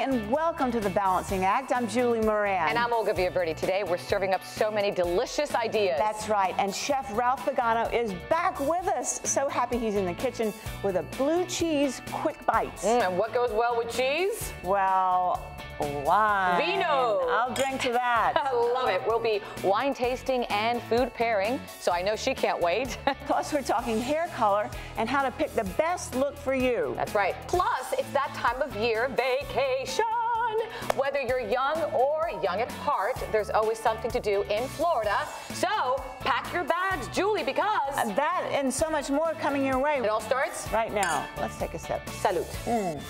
and welcome to The Balancing Act. I'm Julie Moran. And I'm Olga Villaverdi. Today we're serving up so many delicious ideas. That's right, and Chef Ralph Pagano is back with us. So happy he's in the kitchen with a blue cheese QuickBytes. And what goes well with cheese? Well, wine. Vino. I'll drink to that. I love it. We'll be wine tasting and food pairing, so I know she can't wait. Plus, we're talking hair color and how to pick the best look for you. That's right. Plus, it's that time of year, vacation. Whether you're young or young at heart, there's always something to do in Florida. So pack your bags, Julie, because that and so much more coming your way. It all starts right now. Let's take a sip. Salud.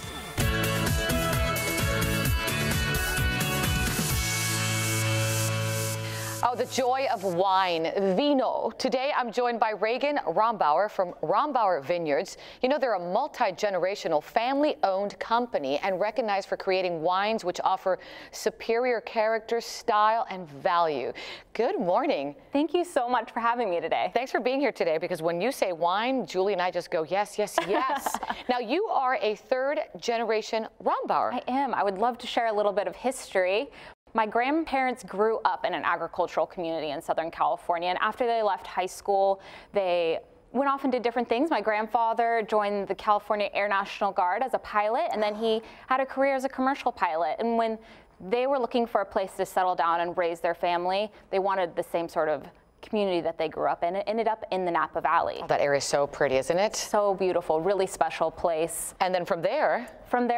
Oh, the joy of wine, vino. Today, I'm joined by Reagan Rombauer from Rombauer Vineyards. You know, they're a multi-generational, family-owned company and recognized for creating wines which offer superior character, style, and value. Good morning. Thank you so much for having me today. Thanks for being here today, because when you say wine, Julie and I just go, yes, yes, yes. Now, you are a third-generation Rombauer. I am. I would love to share a little bit of history. My grandparents grew up in an agricultural community in Southern California, and after they left high school, they went off and did different things. My grandfather joined the California Air National Guard as a pilot, and then he had a career as a commercial pilot. And when they were looking for a place to settle down and raise their family, they wanted the same sort of community that they grew up in. It ended up in the Napa Valley. Oh, that area is so pretty, isn't it? So beautiful, really special place. And then from there,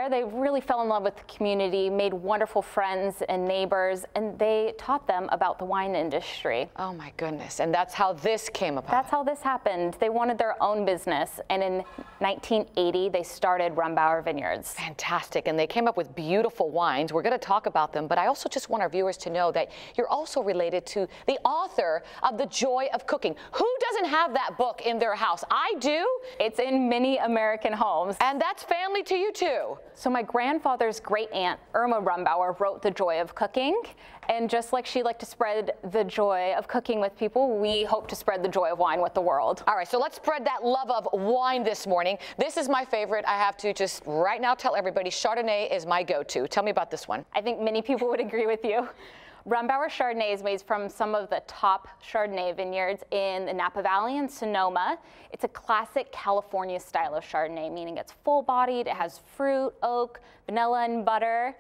they really fell in love with the community, made wonderful friends and neighbors, and they taught them about the wine industry. Oh my goodness, and that's how this came about. That's how this happened. They wanted their own business, and in 1980, they started Rombauer Vineyards. Fantastic, and they came up with beautiful wines. We're gonna talk about them, but I also just want our viewers to know that you're also related to the author of The Joy of Cooking. Who doesn't have that book in their house? I do. It's in many American homes. And that's family to you too. So my grandfather's great aunt, Irma Rombauer, wrote The Joy of Cooking. And just like she liked to spread the joy of cooking with people, we hope to spread the joy of wine with the world. All right, so let's spread that love of wine this morning. This is my favorite. I have to just right now tell everybody, Chardonnay is my go-to. Tell me about this one. I think many people would agree with you. Rombauer Chardonnay is made from some of the top Chardonnay vineyards in the Napa Valley and Sonoma. It's a classic California style of Chardonnay, meaning it's full-bodied, it has fruit, oak, vanilla, and butter,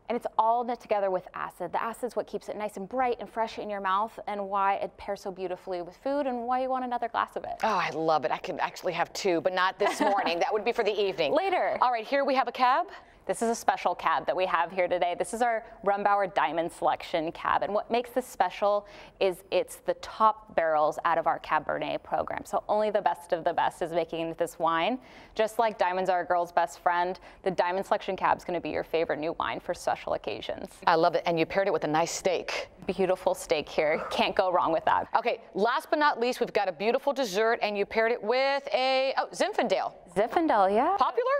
and it's all knit together with acid. The acid is what keeps it nice and bright and fresh in your mouth, and why it pairs so beautifully with food, and why you want another glass of it. Oh, I love it. I could actually have two, but not this morning. That would be for the evening. Later. All right, here we have a cab. This is a special cab that we have here today. This is our Rombauer Diamond Selection cab. And what makes this special is it's the top barrels out of our Cabernet program. So only the best of the best is making this wine. Just like diamonds are a girl's best friend, the Diamond Selection cab is going to be your favorite new wine for special occasions. I love it. And you paired it with a nice steak. Beautiful steak here. Can't go wrong with that. Okay, last but not least, we've got a beautiful dessert, and you paired it with a Zinfandel. Zinfandel, yeah. Popular?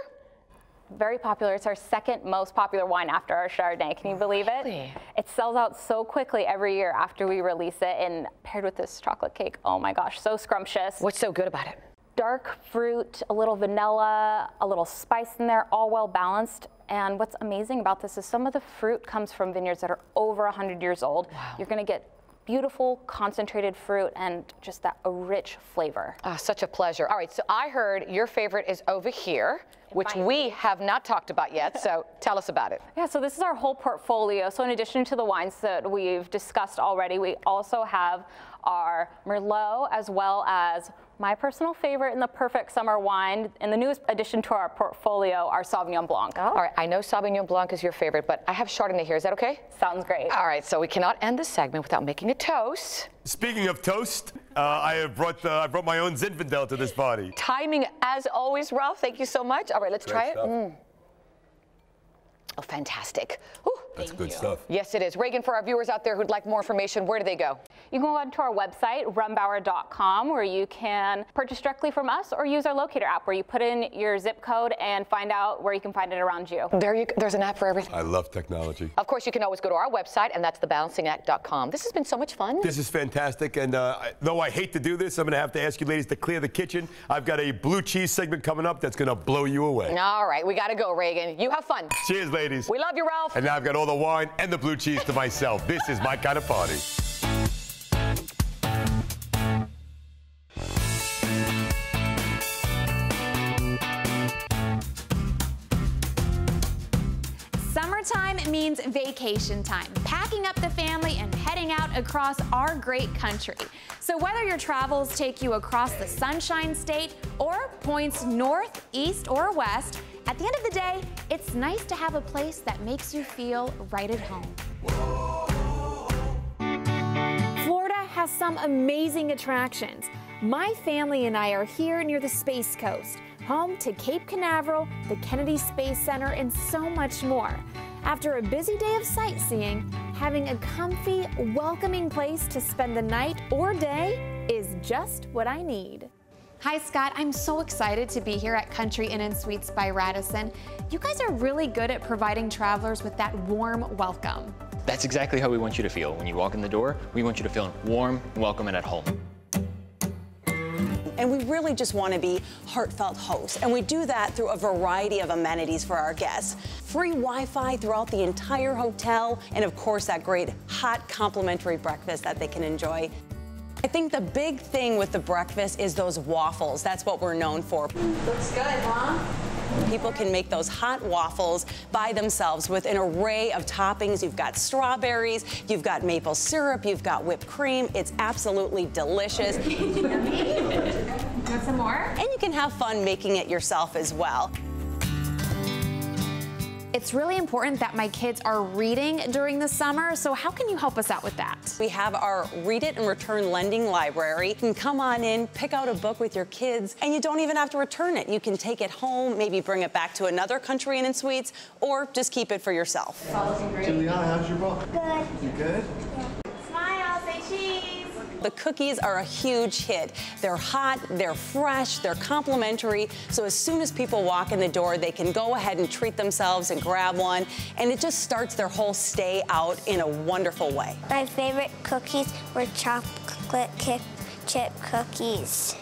Very popular. It's our second most popular wine after our Chardonnay. Can you believe it? Really? It sells out so quickly every year after we release it, and paired with this chocolate cake, oh my gosh, so scrumptious. What's so good about it? Dark fruit, a little vanilla, a little spice in there, all well balanced. And what's amazing about this is some of the fruit comes from vineyards that are over 100 years old. Wow. You're going to get beautiful concentrated fruit and just that a rich flavor. Oh, such a pleasure. All right, so I heard your favorite is over here, which we have not talked about yet, so tell us about it. Yeah, so this is our whole portfolio. So in addition to the wines that we've discussed already, we also have our Merlot, as well as my personal favorite and the perfect summer wine, and the newest addition to our portfolio, our Sauvignon Blanc. Oh. All right, I know Sauvignon Blanc is your favorite, but I have Chardonnay here. Is that okay? Sounds great. All right, so we cannot end this segment without making a toast. Speaking of toast, I brought my own Zinfandel to this party. Timing, as always, Ralph. Thank you so much. All right, let's try it. Oh, fantastic. Ooh. That's good stuff. Yes, it is. Reagan, for our viewers out there who'd like more information, where do they go? You can go onto our website, Rombauer.com, where you can purchase directly from us or use our locator app where you put in your zip code and find out where you can find it around you. There's an app for everything. I love technology. Of course, you can always go to our website, and that's thebalancingact.com. This has been so much fun. This is fantastic, and though I hate to do this, I'm going to have to ask you ladies to clear the kitchen. I've got a blue cheese segment coming up that's going to blow you away. All right, we got to go, Reagan. You have fun. Cheers, ladies. We love you, Ralph. And now I've got all the wine and the blue cheese to myself. This is my kind of party. Summertime means vacation time, packing up the family and heading out across our great country. So whether your travels take you across the Sunshine State or points north, east, or west, at the end of the day, it's nice to have a place that makes you feel right at home. Florida has some amazing attractions. My family and I are here near the Space Coast, home to Cape Canaveral, the Kennedy Space Center, and so much more. After a busy day of sightseeing, having a comfy, welcoming place to spend the night or day is just what I need. Hi Scott, I'm so excited to be here at Country Inn & Suites by Radisson. You guys are really good at providing travelers with that warm welcome. That's exactly how we want you to feel. When you walk in the door, we want you to feel warm, welcome, and at home. And we really just want to be heartfelt hosts. And we do that through a variety of amenities for our guests. Free Wi-Fi throughout the entire hotel, and of course that great hot complimentary breakfast that they can enjoy. I think the big thing with the breakfast is those waffles. That's what we're known for. Looks good, huh? People can make those hot waffles by themselves with an array of toppings. You've got strawberries, you've got maple syrup, you've got whipped cream. It's absolutely delicious. Want some more? And you can have fun making it yourself as well. It's really important that my kids are reading during the summer, so how can you help us out with that? We have our Read It and Return Lending Library. You can come on in, pick out a book with your kids, and you don't even have to return it. You can take it home, maybe bring it back to another Country Inn & Suites, or just keep it for yourself. It's all looking great. Juliana, how's your book? Good. You good? Yeah. Smile, say cheese. The cookies are a huge hit. They're hot, they're fresh, they're complimentary, so as soon as people walk in the door, they can go ahead and treat themselves and grab one, and it just starts their whole stay out in a wonderful way. My favorite cookies were chocolate chip cookies.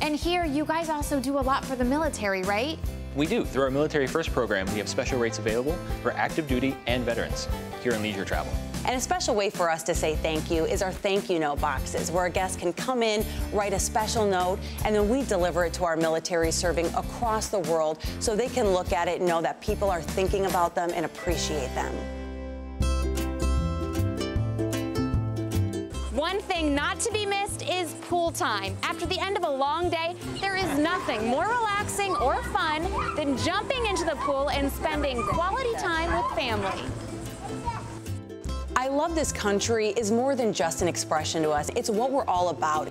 And here, you guys also do a lot for the military, right? We do. Through our Military First program, we have special rates available for active duty and veterans here in leisure travel. And a special way for us to say thank you is our thank you note boxes, where a guest can come in, write a special note, and then we deliver it to our military serving across the world so they can look at it and know that people are thinking about them and appreciate them. One thing not to be missed is pool time. After the end of a long day, there is nothing more relaxing or fun than jumping into the pool and spending quality time with family. I love this country is more than just an expression to us. It's what we're all about.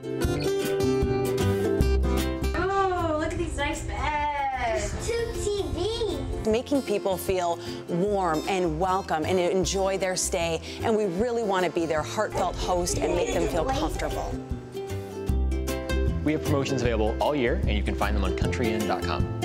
Oh, look at these nice beds. Two TVs. Making people feel warm and welcome and enjoy their stay. And we really want to be their heartfelt host and make them feel comfortable. We have promotions available all year, and you can find them on countryinn.com.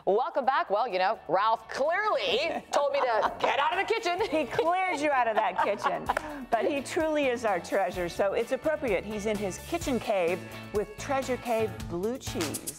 Welcome back. Well, you know, Ralph clearly told me to get out of the kitchen. He clears you out of that kitchen, but he truly is our treasure, so it's appropriate. He's in his kitchen cave with Treasure Cave blue cheese.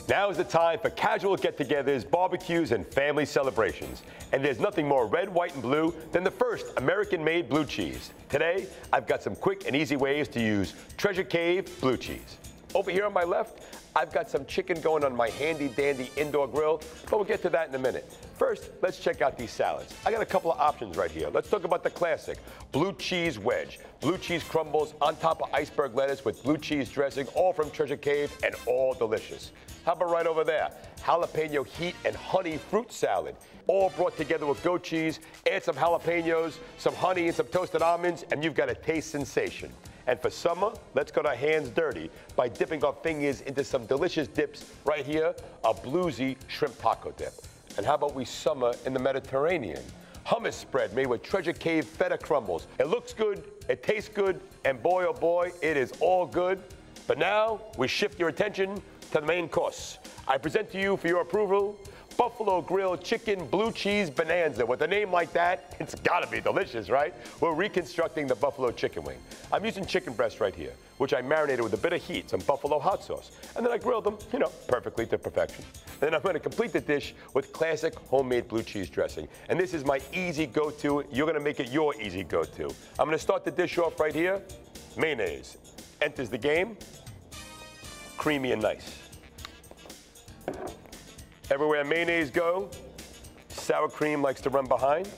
Now is the time for casual get-togethers, barbecues, and family celebrations. And there's nothing more red, white, and blue than the first American-made blue cheese. Today, I've got some quick and easy ways to use Treasure Cave blue cheese. Over here on my left, I've got some chicken going on my handy-dandy indoor grill, but we'll get to that in a minute. First, let's check out these salads. I got a couple of options right here. Let's talk about the classic blue cheese wedge. Blue cheese crumbles on top of iceberg lettuce with blue cheese dressing, all from Treasure Cave and all delicious. How about right over there? Jalapeno heat and honey fruit salad, all brought together with goat cheese. Add some jalapenos, some honey, and some toasted almonds, and you've got a taste sensation. And for summer, let's get our hands dirty by dipping our fingers into some delicious dips right here, a bluesy shrimp taco dip. And how about we summer in the Mediterranean? Hummus spread made with Treasure Cave feta crumbles. It looks good, it tastes good, and boy, oh boy, it is all good. But now, we shift your attention to the main course. I present to you for your approval, Buffalo Grilled Chicken Blue Cheese Bonanza. With a name like that, it's gotta be delicious, right? We're reconstructing the buffalo chicken wing. I'm using chicken breast right here, which I marinated with a bit of heat, some buffalo hot sauce. And then I grilled them, you know, perfectly to perfection. And then I'm gonna complete the dish with classic homemade blue cheese dressing. And this is my easy go-to. You're gonna make it your easy go-to. I'm gonna start the dish off right here. Mayonnaise enters the game, creamy and nice. Everywhere mayonnaise go, sour cream likes to run behind.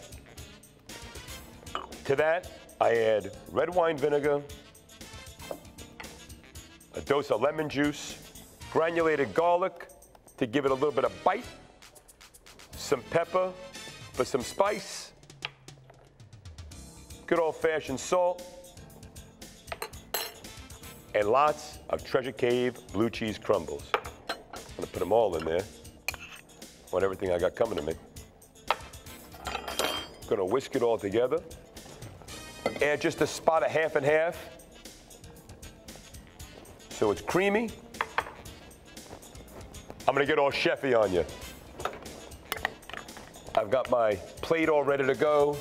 To that, I add red wine vinegar, a dose of lemon juice, granulated garlic to give it a little bit of bite, some pepper for some spice, good old-fashioned salt, and lots of Treasure Cave blue cheese crumbles. I'm gonna put them all in there. Want everything I got coming to me. Gonna whisk it all together. Add just a spot of half and half. So it's creamy. I'm gonna get all chefy on you. I've got my plate all ready to go.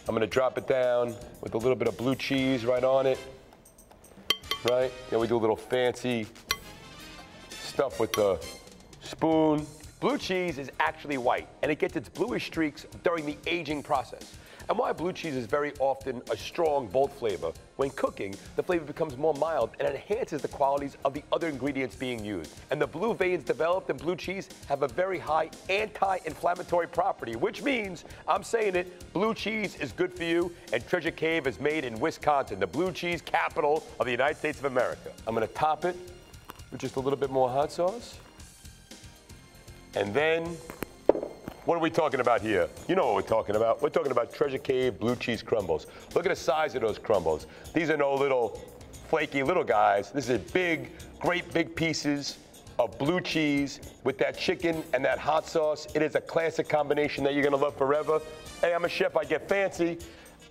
I'm gonna drop it down with a little bit of blue cheese right on it. Right? Yeah, we do a little fancy stuff with the spoon. Blue cheese is actually white, and it gets its bluish streaks during the aging process. And while blue cheese is very often a strong, bold flavor, when cooking, the flavor becomes more mild and enhances the qualities of the other ingredients being used. And the blue veins developed in blue cheese have a very high anti-inflammatory property, which means, I'm saying it, blue cheese is good for you, and Treasure Cave is made in Wisconsin, the blue cheese capital of the United States of America. I'm gonna top it with just a little bit more hot sauce. And then, what are we talking about here? You know what we're talking about. We're talking about Treasure Cave blue cheese crumbles. Look at the size of those crumbles. These are no little flaky little guys. This is big, great big pieces of blue cheese with that chicken and that hot sauce. It is a classic combination that you're gonna love forever. Hey, I'm a chef, I get fancy.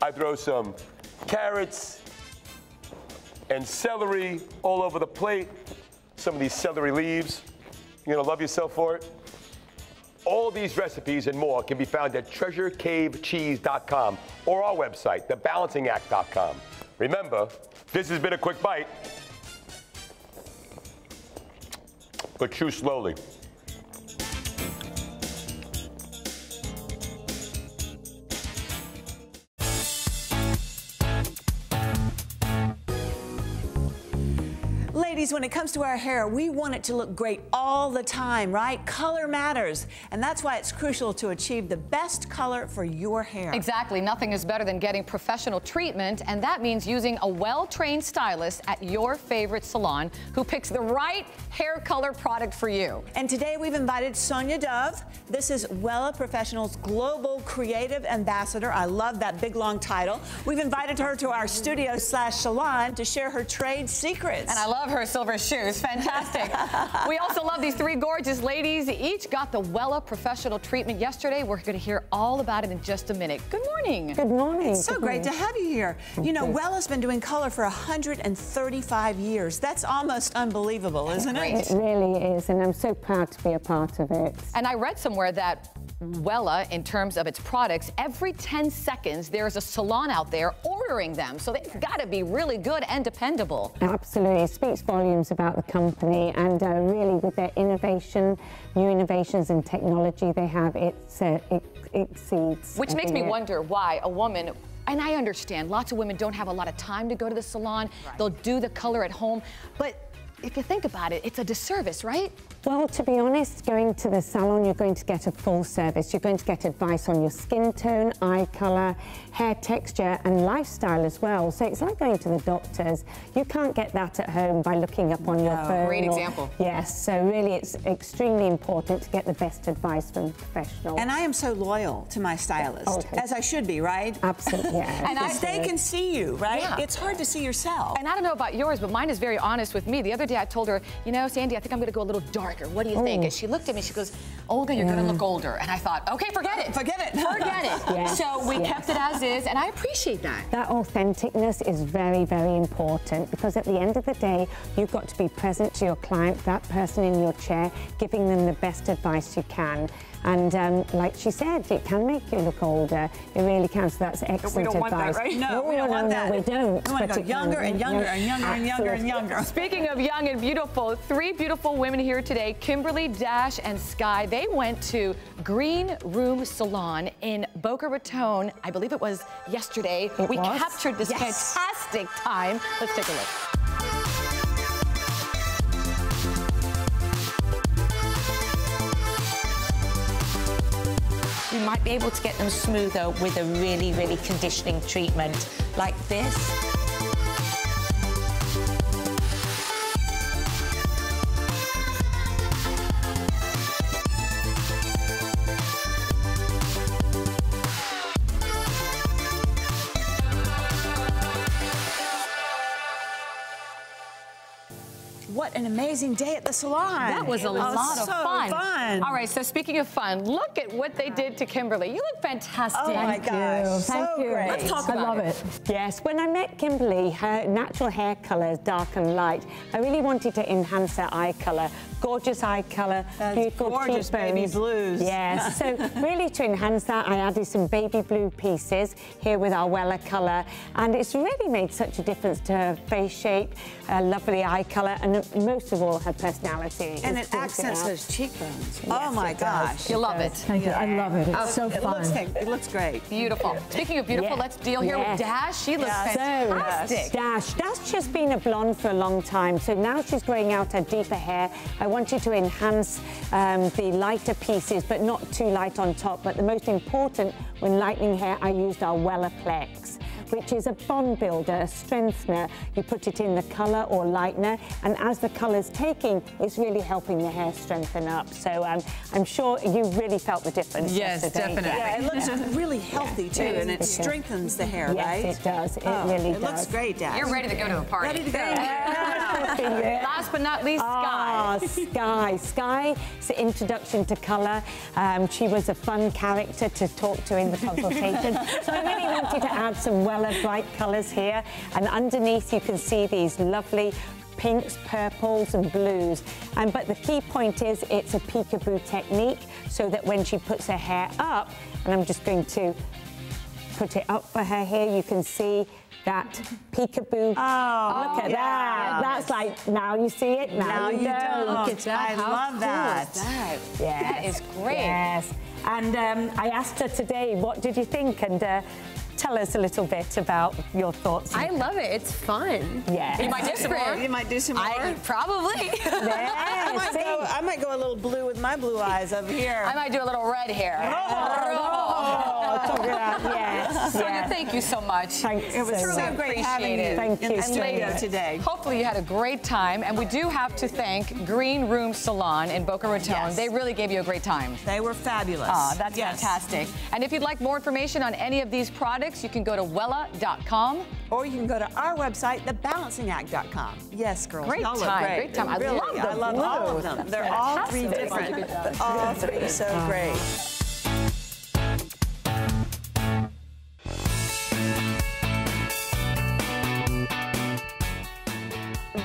I throw some carrots and celery all over the plate. Some of these celery leaves. You're gonna love yourself for it. All these recipes and more can be found at treasurecavecheese.com or our website, thebalancingact.com. Remember, this has been a quick bite, but chew slowly. Ladies, when it comes to our hair, we want it to look great all the time, right? Color matters, and that's why it's crucial to achieve the best color for your hair. Exactly. Nothing is better than getting professional treatment, and that means using a well-trained stylist at your favorite salon who picks the right hair color product for you. And today we've invited Sonia Dove. This is Wella Professional's Global Creative Ambassador. I love that big, long title. We've invited her to our studio/salon to share her trade secrets. And I love her silver shoes. Fantastic. We also love these three gorgeous ladies. Each got the Wella Professional treatment yesterday. We're going to hear all about it in just a minute. Good morning. Good morning. It's so great to have you here. You know, Wella's been doing color for 135 years. That's almost unbelievable, isn't it? It really is, and I'm so proud to be a part of it. And I read somewhere that Wella, in terms of its products, every 10 seconds there's a salon out there ordering them, so they've got to be really good and dependable. Absolutely. It speaks volumes about the company, and really with their innovation, new innovations and technology they have, it exceeds. Which makes me wonder why a woman, and I understand lots of women don't have a lot of time to go to the salon, they'll do the color at home, but if you think about it, it's a disservice, right? Well, to be honest, going to the salon, you're going to get a full service. You're going to get advice on your skin tone, eye colour, hair texture and lifestyle as well. So it's like going to the doctors. You can't get that at home by looking up on your phone. Great example. Yes, so really it's extremely important to get the best advice from a professional. And I am so loyal to my stylist, as I should be, right? Absolutely, yeah. And they can see you, right? Yeah. It's hard to see yourself. And I don't know about yours, but mine is very honest with me. The other day I told her, you know, Sandy, I think I'm going to go a little darker. What do you think? And she looked at me, she goes, Olga, you're going to look older. And I thought, okay, forget it. Forget it. Forget it. Yes, So we kept it as is, and I appreciate that. That authenticness is very, very important, because at the end of the day, you've got to be present to your client, that person in your chair, giving them the best advice you can. And like she said, it can make you look older. It really can, so that's excellent advice. We don't want that, right? No, we don't want that. No, we don't. We want to go younger and younger and younger and younger and younger. Speaking of young and beautiful, 3 beautiful women here today, Kimberly, Dash, and Sky. They went to Green Room Salon in Boca Raton. I believe it was yesterday. We captured this fantastic time. Let's take a look. We might be able to get them smoother with a really, really conditioning treatment like this. What an amazing day at the salon. That was a lot of fun. All right, so speaking of fun, look at what they did to Kimberly. You look fantastic. Oh my gosh, Thank you. great. Let's talk about it. Yes, when I met Kimberly, her natural hair colour is dark and light. I really wanted to enhance her eye colour. Gorgeous eye colour, beautiful gorgeous baby cheekbones. blues. Yes, so really to enhance that, I added some baby blue pieces here with our Weller colour, and it's really made such a difference to her face shape, her lovely eye colour, and most of all, her personality. And it accents those cheekbones. Yes, Oh my gosh. You love it. Thank you. I love it. It's so fun. It looks great. Beautiful. Speaking of beautiful, let's deal here with Dash. She looks fantastic. Dash just been a blonde for a long time, so now she's growing out her deeper hair. I wanted to enhance the lighter pieces, but not too light on top. But the most important, when lightening hair, I used our Wellerplex, which is a bond builder, a strengthener. You put it in the colour or lightener, and as the colour's taking, it's really helping the hair strengthen up. So I'm sure you really felt the difference. Yes, yesterday. definitely. Yeah, it looks really healthy too, and it strengthens the hair, right? Yes, it does. It really does. It looks great, Dad. You're ready to go to a party. Ready to go. Last but not least, Sky. Sky's introduction to colour. She was a fun character to talk to in the consultation. So I really wanted to add some Weller bright colours here. And underneath you can see these lovely pinks, purples and blues. But the key point is it's a peekaboo technique, so that when she puts her hair up, and I'm just going to put it up for her here, you can see that peekaboo. Oh, look at that. That's like, now you see it, now you don't. Look at that. I love that. Yes. That is great. Yes. And I asked her today, what did you think? And tell us a little bit about your thoughts. I love it. It's fun. Yeah. You might do some more. You might do some more. Probably. I might go a little blue with my blue eyes over here. I might do a little red hair. Yes. Sonia, thank you so much. Thanks. It was Truly so great having you Thank you in the so studio much. today. Hopefully you had a great time, and we do have to thank Green Room Salon in Boca Raton. Yes. They really gave you a great time. They were fabulous. That's fantastic. And if you'd like more information on any of these products, you can go to Wella.com. Or you can go to our website, thebalancingact.com. Yes, girls. Great y'all look time. great. Great time. I love all of them. They're all three different. All three so great.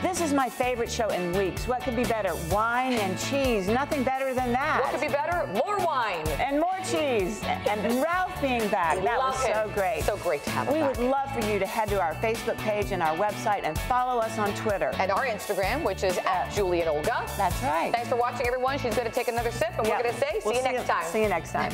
This is my favorite show in weeks. What could be better? Wine and cheese. Nothing better than that. What could be better? More wine. And more cheese. And Ralph being back. That was so great. So great to have him We back. would love for you to head to our Facebook page and our website and follow us on Twitter. And our Instagram, which is @Julie and Olga. That's right. Thanks for watching, everyone. She's going to take another sip, and we're going to say, see you next time. See you next time.